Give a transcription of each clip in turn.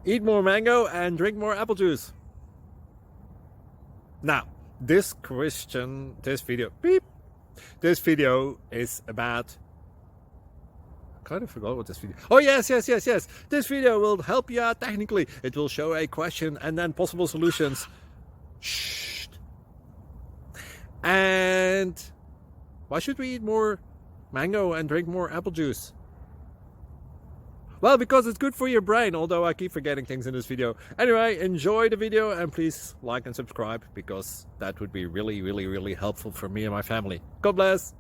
Eat more mango and drink more apple juice. Now, this video is about, I kind of forgot what this video. Oh, yes. This video will help you out technically. It will show a question and then possible solutions. Shh. And why should we eat more mango and drink more apple juice? Well, because it's good for your brain, although I keep forgetting things in this video. Anyway, enjoy the video and please like and subscribe, because that would be really helpful for me and my family. God bless!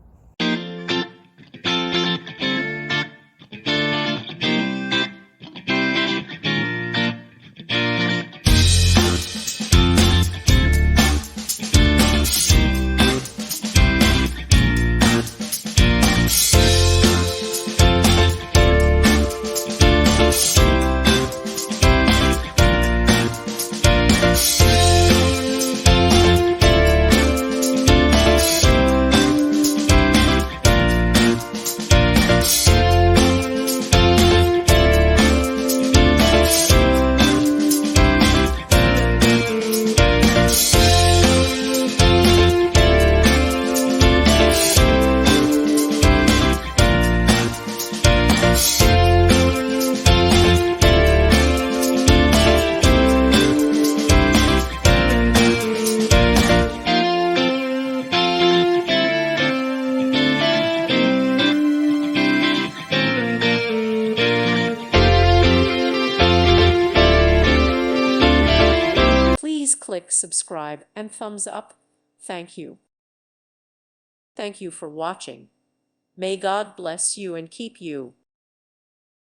Please click subscribe and thumbs up. Thank you. Thank you for watching. May God bless you and keep you.